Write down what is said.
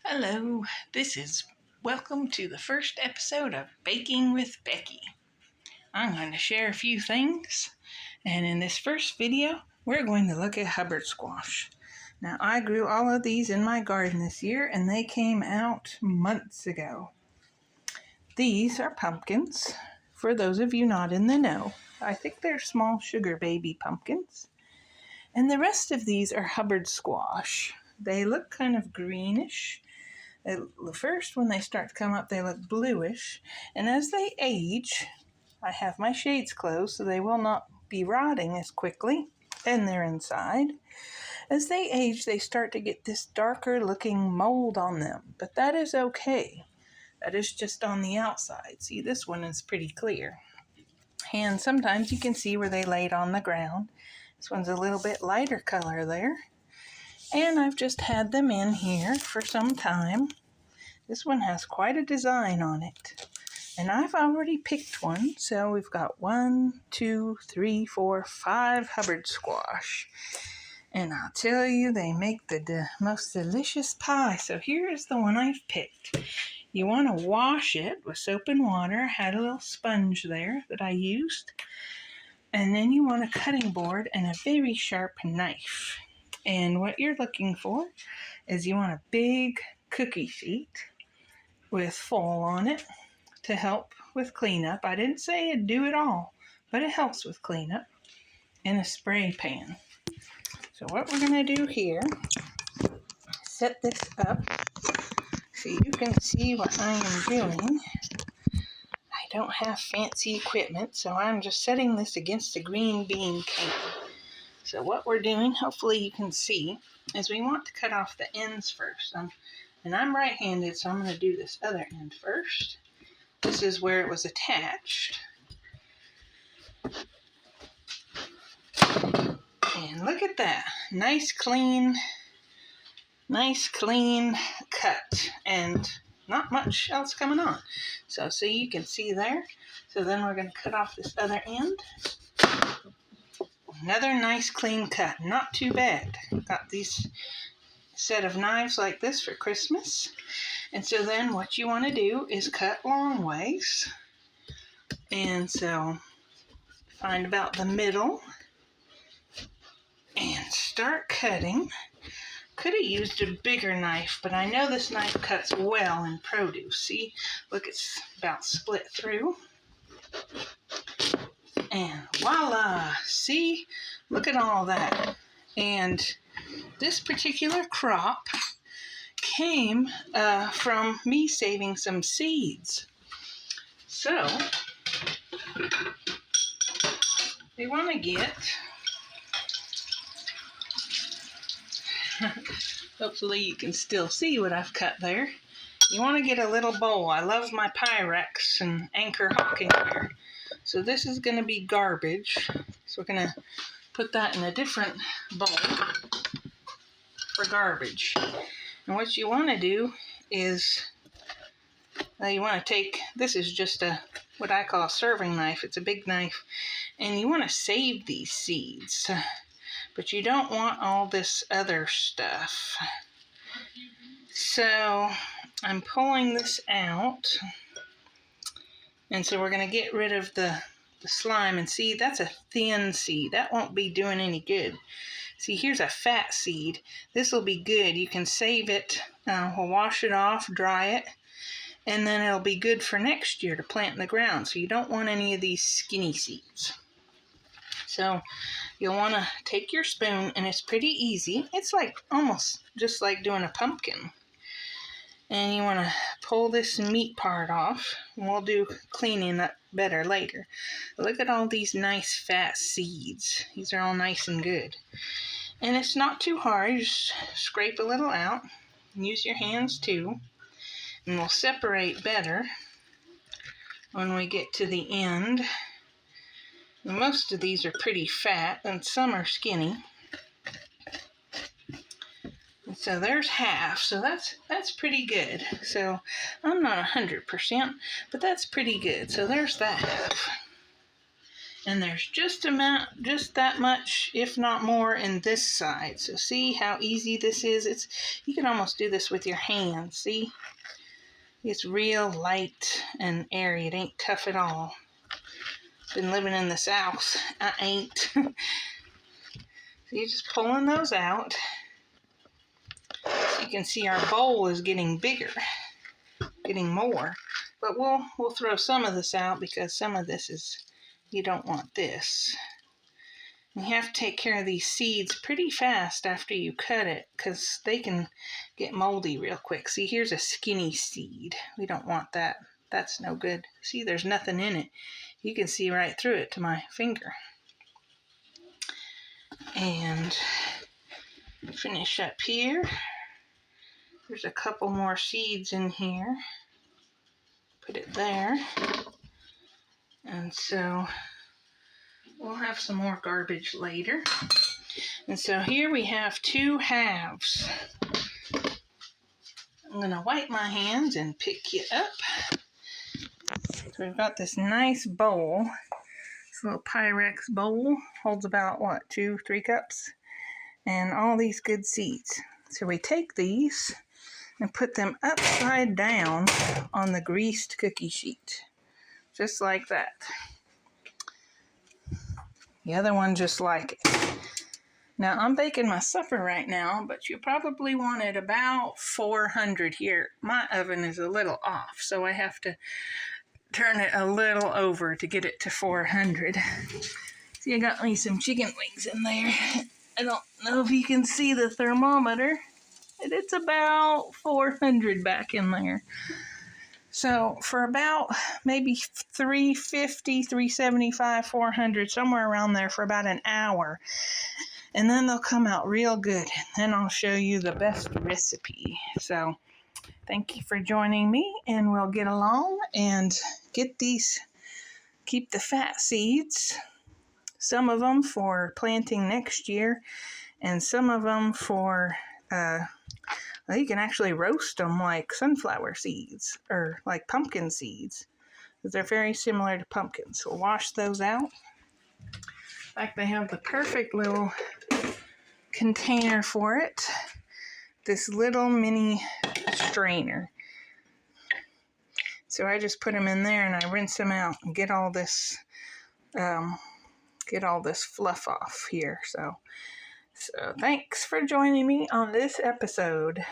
Hello, welcome to the first episode of Baking with Becky. I'm going to share a few things, and in this first video, we're going to look at Hubbard Squash. Now, I grew all of these in my garden this year, and they came out months ago. These are pumpkins, for those of you not in the know. I think they're small sugar baby pumpkins. And the rest of these are Hubbard Squash. They look kind of greenish. First, when they start to come up, they look bluish, and as they age, I have my shades closed so they will not be rotting as quickly, and they're inside. As they age, they start to get this darker looking mold on them, but that is okay. That is just on the outside. See, this one is pretty clear. And sometimes you can see where they laid on the ground. This one's a little bit lighter color there. And I've just had them in here for some time. This one has quite a design on it. And I've already picked one. So we've got 1, 2, 3, 4, 5 Hubbard Squash. And I'll tell you, they make the most delicious pie. So here's the one I've picked. You want to wash it with soap and water. I had a little sponge there that I used. And then you want a cutting board and a very sharp knife. And what you're looking for is you want a big cookie sheet with foil on it to help with cleanup. I didn't say it'd do it all, but it helps with cleanup. And a spray pan. So what we're going to do here, set this up so you can see what I am doing. I don't have fancy equipment, so I'm just setting this against a green bean can. So what we're doing, hopefully you can see, is we want to cut off the ends first. And I'm right-handed, so I'm going to do this other end first. This is where it was attached. And look at that. Nice clean cut. And not much else coming on. So you can see there. So then we're going to cut off this other end. Another nice clean cut, not too bad. Got these set of knives like this for Christmas. And so then what you want to do is cut long ways. And so find about the middle and start cutting. Could have used a bigger knife, but I know this knife cuts well in produce. See, look, it's about split through. And voila, see, look at all that. And this particular crop came from me saving some seeds. So, we want to get, hopefully you can still see what I've cut there. You want to get a little bowl. I love my Pyrex and Anchor Hawkingware. So this is going to be garbage. So we're going to put that in a different bowl for garbage. And what you want to do is, you want to take, this is just what I call a serving knife. It's a big knife. And you want to save these seeds. But you don't want all this other stuff. So I'm pulling this out. And so we're going to get rid of the slime. And see, that's a thin seed. That won't be doing any good. See, here's a fat seed. This will be good. You can save it. We'll wash it off, dry it. And then it'll be good for next year to plant in the ground. So you don't want any of these skinny seeds. So you'll want to take your spoon, and it's pretty easy. It's like almost just like doing a pumpkin. And you want to pull this meat part off. And we'll do cleaning up better later. Look at all these nice fat seeds. These are all nice and good. And it's not too hard. Just scrape a little out. And use your hands too. And we'll separate better when we get to the end. Most of these are pretty fat, and some are skinny. So there's half, so that's pretty good. So I'm not 100%, but that's pretty good. So there's that half. And there's just that much, if not more, in this side. So see how easy this is? You can almost do this with your hands, see? It's real light and airy. It ain't tough at all. Been living in the South. I ain't. So you're just pulling those out. So you can see our bowl is getting bigger, getting more. But we'll throw some of this out because some of this is, you don't want this. You have to take care of these seeds pretty fast after you cut it because they can get moldy real quick. See, here's a skinny seed. We don't want that. That's no good. See, there's nothing in it. You can see right through it to my finger. And finish up here. There's a couple more seeds in here. Put it there. And so we'll have some more garbage later. And so here we have two halves. I'm going to wipe my hands and pick you up. So we've got this nice bowl. This little Pyrex bowl holds about, 2-3 cups? And all these good seeds. So we take these and put them upside down on the greased cookie sheet. Just like that. The other one just like it. Now I'm baking my supper right now, but you probably want it about 400 here. My oven is a little off, so I have to turn it a little over to get it to 400. See, I got me some chicken wings in there. I don't know if you can see the thermometer. It's about 400 back in there. So for about maybe 350, 375, 400, somewhere around there for about an hour. And then they'll come out real good. And then I'll show you the best recipe. So thank you for joining me, and we'll get along and get these, keep the fat seeds, some of them for planting next year, and some of them for, you can actually roast them like sunflower seeds or like pumpkin seeds, because they're very similar to pumpkins. So wash those out. In fact, they have the perfect little container for it. This little mini strainer. So I just put them in there and I rinse them out and get all this fluff off here. So thanks for joining me on this episode.